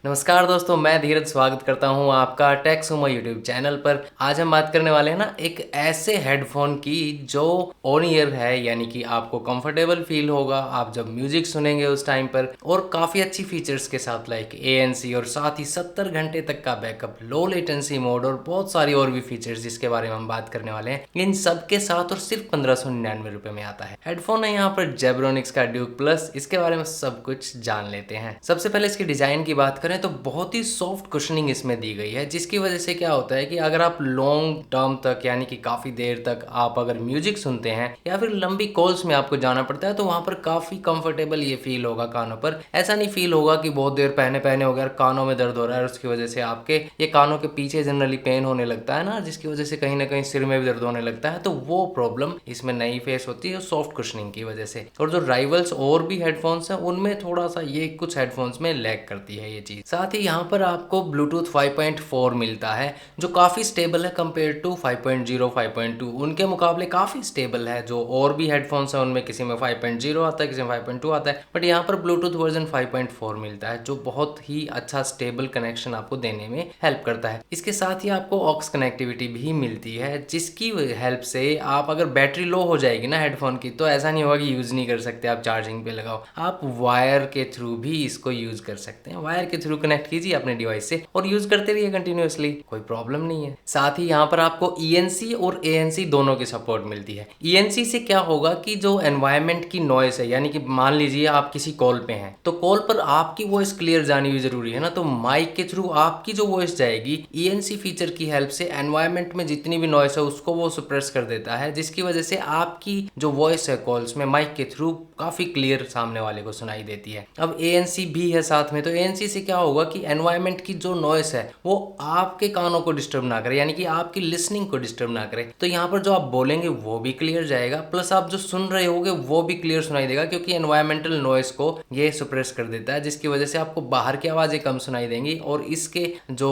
नमस्कार दोस्तों, मैं धीरज स्वागत करता हूं आपका टेक सुमो यूट्यूब चैनल पर। आज हम बात करने वाले हैं ना एक ऐसे हेडफोन की जो ऑन ईयर है, यानी कि आपको कंफर्टेबल फील होगा आप जब म्यूजिक सुनेंगे उस टाइम पर, और काफ़ी अच्छी फीचर्स के साथ लाइक ANC और साथ ही 70 घंटे तक का बैकअप, लो लेटेंसी मोड और बहुत सारी और भी फीचर्स जिसके बारे में हम बात करने वाले हैं। इन सब के साथ और सिर्फ 1599 रुपये में आता है। हेडफोन है यहाँ पर जेब्रोनिक्स का ड्यूक प्लस। इसके बारे में सब कुछ जान लेते हैं। सबसे पहले इसकी डिजाइन की बात करें तो बहुत ही सॉफ्ट कुशनिंग इसमें दी गई है, जिसकी वजह से क्या होता है कि अगर आप लॉन्ग टर्म तक यानी कि काफ़ी देर तक आप अगर म्यूजिक सुनते हैं या फिर लंबी कॉल्स में आपको जाना पड़ता है तो वहाँ पर काफ़ी कंफर्टेबल ये फील होगा कानों पर। ऐसा नहीं फील होगा कि बहुत देर पहने पहने हो गया, कानों में दर्द हो रहा है और उसकी वजह से आपके ये कानों के पीछे जनरली पेन होने लगता है ना, जिसकी वजह से कहीं ना कहीं सिर में भी दर्द होने लगता है। तो वो प्रॉब्लम इसमें नहीं फेस होती है सॉफ्ट कुशनिंग की वजह से। और जो राइवल्स और भी हेडफोन्स हैं उनमें थोड़ा सा ये कुछ हेडफोन्स में लैग करती है ये चीज़। साथ ही यहाँ पर आपको ब्लूटूथ 5.4 मिलता है जो काफ़ी स्टेबल है कंपेयर टू 5.0 5.2। उनके मुकाबले काफ़ी स्टेबल है। जो और भी हेडफोन्स हैं उनमें किसी में 5.0 आता है, किसी में 5.2 आता है, बट यहाँ पर ब्लूटूथ वर्जन 5.4 मिलता है जो बहुत ही अच्छा स्टेबल कनेक्शन आपको देने में हेल्प करता है। इसके साथ ही आपको ऑक्स कनेक्टिविटी भी मिलती है, जिसकी हेल्प से आप अगर बैटरी लो हो जाएगी ना हेडफोन की तो ऐसा नहीं होगा कि यूज़ नहीं कर सकते, आप चार्जिंग पे लगाओ, आप वायर के थ्रू भी इसको यूज़ कर सकते हैं। वायर के थ्रू कनेक्ट कीजिए अपने डिवाइस से और यूज करते रहिए कंटिन्यूअसली, कोई प्रॉब्लम नहीं है। साथ ही यहाँ पर आपको ENC और ANC दोनों की सपोर्ट मिलती है। ENC से क्या होगा कि जो एनवायरनमेंट की नॉइस है, यानी कि मान लीजिए आप किसी कॉल पे हैं तो कॉल पर आपकी वॉइस क्लियर जानी भी जरूरी है ना, तो माइक के थ्रू आपकी जो वॉइस जाएगी ENC फीचर की हेल्प से एनवायरनमेंट में जितनी भी नॉइस है उसको वो सप्रेस कर देता है, जिसकी वजह से आपकी जो वॉइस है कॉल्स में माइक के थ्रू काफी क्लियर सामने वाले को सुनाई देती है। अब ANC भी है साथ में, तो ANC से क्या होगा कि एनवायरनमेंट की जो नॉइस है वो आपके कानों को डिस्टर्ब ना करे, यानी कि आपकी लिसनिंग को डिस्टर्ब ना करे। तो यहाँ पर जो आप बोलेंगे वो भी क्लियर जाएगा, प्लस आप जो सुन रहे होगे वो भी क्लियर सुनाई देगा, क्योंकि एनवायरमेंटल नॉइस को ये सप्रेस कर देता है, जिसकी वजह से आपको बाहर की आवाज़ें कम सुनाई देंगी और इसके जो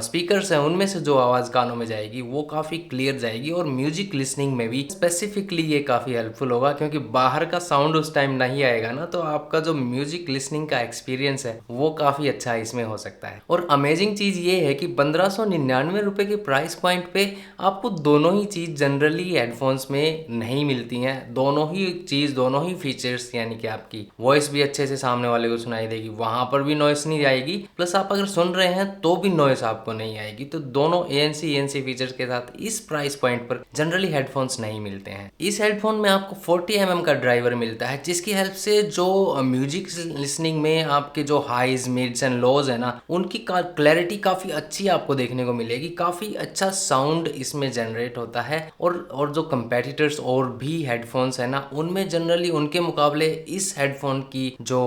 स्पीकर्स हैं उनमें से जो आवाज़ कानों में जाएगी वो काफ़ी क्लियर जाएगी। और म्यूजिक लिसनिंग में भी स्पेसिफिकली ये काफ़ी हेल्पफुल होगा, क्योंकि बाहर का साउंड उस टाइम नहीं आएगा ना, तो आपका जो म्यूजिक लिसनिंग का एक्सपीरियंस है वो काफ़ी अच्छा इसमें हो सकता है। और अमेजिंग चीज़ ये है कि 1599 रुपये के प्राइस पॉइंट पे आपको दोनों ही चीज़ जनरली हेडफोन्स में नहीं मिलती हैं। दोनों ही चीज़, दोनों ही फीचर्स, यानी कि आपकी वॉइस भी अच्छे से सामने वाले को सुनाई देगी, वहाँ पर भी नॉइस नहीं आएगी, प्लस आप अगर सुन रहे हैं तो भी नॉइस आपको नहीं आएगी। तो दोनों ANC ENC फीचर्स के साथ इस प्राइस पॉइंट पर जनरली हेडफोन्स नहीं मिलते हैं। इस हेडफोन में आपको 40mm का ड्राइवर मिलता है, जिसकी हेल्प से जो म्यूजिक लिसनिंग में आपके जो हाइज मिड्स एंड लोज है ना उनकी क्लैरिटी काफ़ी अच्छी आपको देखने को मिलेगी। काफ़ी अच्छा साउंड इसमें जनरेट होता है। और जो कंपेटिटर्स और भी हेडफोन्स है ना उनमें जनरली उनके मुकाबले इस हेडफोन की जो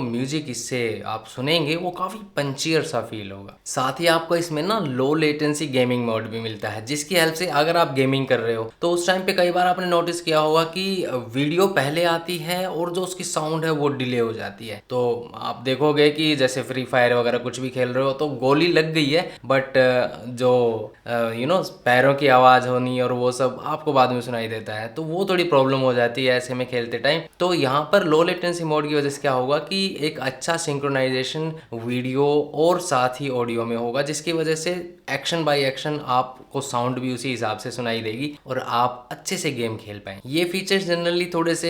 म्यूजिक इससे आप सुनेंगे वो काफ़ी पंचियर सा फील होगा। साथ ही आपको इसमें ना लो लेटेंसी गेमिंग मोड भी मिलता है, जिसकी हेल्प से अगर आप गेमिंग कर रहे हो तो उस टाइम पे कई बार आपने नोटिस किया होगा कि वीडियो पहले आती है और जो उसकी साउंड है वो डिले हो जाती है। तो आप देखोगे कि जैसे फ्री फायर वगैरह कुछ भी खेल रहे हो तो गोली लग गई है, बट जो पैरों की आवाज़ होनी और वो सब आपको बाद में सुनाई देता है, तो वो थोड़ी प्रॉब्लम हो जाती है ऐसे में खेलते टाइम। तो यहाँ पर लो लेटेंसी मोड की वजह से क्या होगा कि एक अच्छा सिंक्रोनाइजेशन वीडियो और साथ ही ऑडियो में होगा, जिसकी वजह से एक्शन बाय एक्शन आपको साउंड भी उसी हिसाब से सुनाई देगी और आप अच्छे से गेम खेल पाएंगे। ये फीचर्स जनरली थोड़े से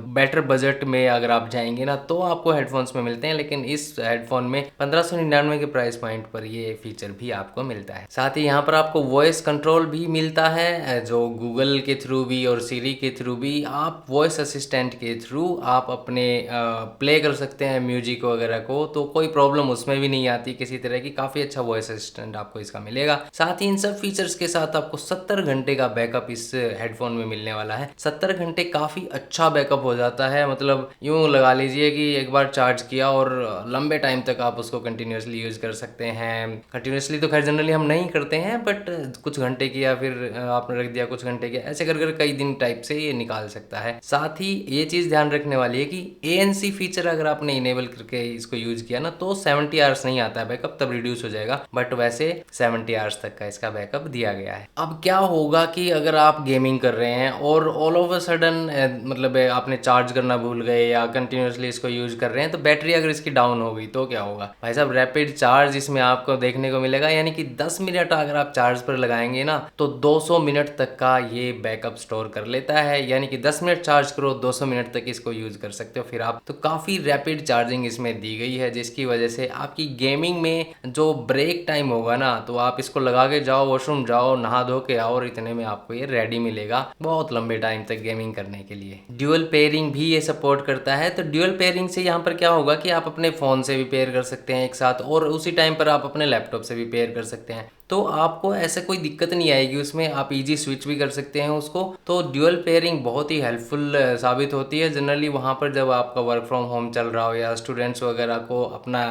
बेटर बजट में अगर आप जाएंगे ना तो आपको हेडफोन्स में मिलते हैं, लेकिन इस हेडफोन में 1599 के प्राइस पॉइंट पर ये फीचर भी आपको मिलता है। साथ ही यहाँ पर आपको वॉइस कंट्रोल भी मिलता है, जो गूगल के थ्रू भी और सीरी के थ्रू भी आप वॉइस असिस्टेंट के थ्रू आप अपने प्ले कर सकते हैं म्यूजिक वगैरह को, तो कोई प्रॉब्लम उसमें भी नहीं आती किसी तरह की। काफ़ी अच्छा वॉइस असिस्टेंट आपको इसका मिलेगा। साथ ही इन सब फीचर्स के साथ आपको 70 घंटे का बैकअप इस हेडफोन में मिलने वाला है। 70 घंटे काफ़ी अच्छा बैकअप हो जाता है, मतलब यूँ लगा लीजिए कि एक बार चार्ज किया और लंबे टाइम तक आप उसको कंटिन्यूसली यूज़ कर सकते हैं। कंटिन्यूसली तो खैर जनरली हम नहीं करते हैं, बट कुछ घंटे की या फिर आपने रख दिया कुछ घंटे की, ऐसे कर कई दिन टाइप से ये निकाल सकता है। साथ ही ये चीज़ ध्यान रखने वाली है कि ANC फीचर अगर आपने इनेबल करके इसको यूज किया ना तो 70 आवर्स नहीं आता है बैकअप, तब रिड्यूस हो जाएगा, बट वैसे 70 आवर्स तक का इसका बैकअप दिया गया है। अब क्या होगा कि अगर आप गेमिंग कर रहे हैं और ऑल ऑफ अ सडन मतलब आपने चार्ज करना भूल गए या कंटिन्यूसली इसको यूज कर रहे हैं, तो बैटरी अगर अगर इसकी डाउन हो गई तो क्या होगा भाई साहब, रैपिड चार्ज इसमें आपको देखने को मिलेगा, यानी कि 10 मिनट अगर आप चार्ज पर लगाएंगे ना तो 200 मिनट तक का ये बैकअप स्टोर कर लेता है। यानी कि 10 मिनट चार्ज करो, 200 मिनट तक इसको यूज कर सकते हो फिर आप। तो काफी रैपिड चार्जिंग इसमें दी गई है, जिसकी वजह से आपकी गेमिंग में जो ब्रेक टाइम होगा ना, तो आप इसको लगा के जाओ, वॉशरूम जाओ, नहा धो के आओ और इतने में आपको ये रेडी मिलेगा बहुत लंबे टाइम तक गेमिंग करने के लिए। ड्यूअल पेयरिंग भी ये सपोर्ट करता है। तो ड्यूअल पेयरिंग से यहाँ पर क्या होगा कि आप अपने फोन से भी पेयर कर सकते हैं एक साथ, और उसी टाइम पर आप अपने लैपटॉप से भी पेयर कर सकते हैं। तो आपको ऐसा कोई दिक्कत नहीं आएगी उसमें, आप इजी स्विच भी कर सकते हैं उसको। तो ड्यूअल पेयरिंग बहुत ही हेल्पफुल साबित होती है जनरली वहाँ पर जब आपका वर्क फ्रॉम होम चल रहा हो, या स्टूडेंट्स वगैरह को अपना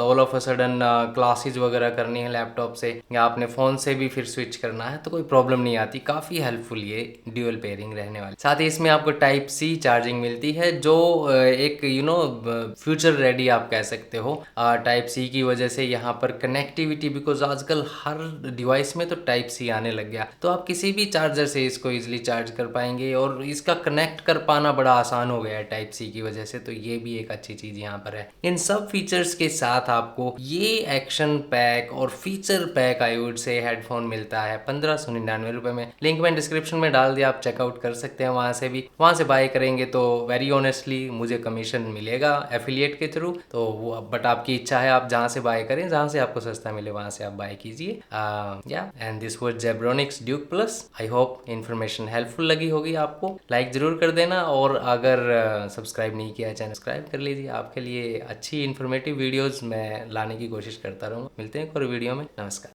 all of a sudden classes वगैरह करनी है लैपटॉप से, या अपने फ़ोन से भी फिर स्विच करना है, तो कोई प्रॉब्लम नहीं आती। काफ़ी हेल्पफुल ये ड्यूअल पेयरिंग रहने वाली। साथ ही इसमें आपको टाइप सी चार्जिंग मिलती है, जो एक फ्यूचर रेडी आप कह सकते हो टाइप सी की वजह से। यहाँ पर कनेक्टिविटी, बिकॉज आजकल हर डिवाइस में तो टाइप सी आने लग गया, तो आप किसी भी चार्जर से इसको इजीली चार्ज कर पाएंगे, और इसका कनेक्ट कर पाना बड़ा आसान हो गया है टाइप सी की वजह से। तो ये भी एक अच्छी चीज़ यहाँ पर है। इन सब फीचर्स के साथ आपको ये एक्शन पैक और feature pack I would say headphone मिलता है 1599 रुपये में। लिंक मैं डिस्क्रिप्शन में डाल दिया, आप चेकआउट कर सकते हैं वहाँ से भी। वहाँ से बाय करेंगे तो वेरी ऑनेस्टली मुझे कमीशन मिलेगा एफिलिएट के थ्रू, तो वो बट आपकी इच्छा है आप जहाँ से बाय करें, जहाँ से आपको सस्ता मिले वहाँ से आप बाय कीजिए। And this was Zebronics Duke plus. I hope information helpful लगी होगी आपको। लाइक जरूर कर देना, और अगर सब्सक्राइब नहीं किया है चैनल सब्सक्राइब कर लीजिए। आपके लिए अच्छी इन्फॉर्मेटिव वीडियोस मैं लाने की कोशिश करता रहूँगा। मिलते हैं एक और वीडियो में। नमस्कार।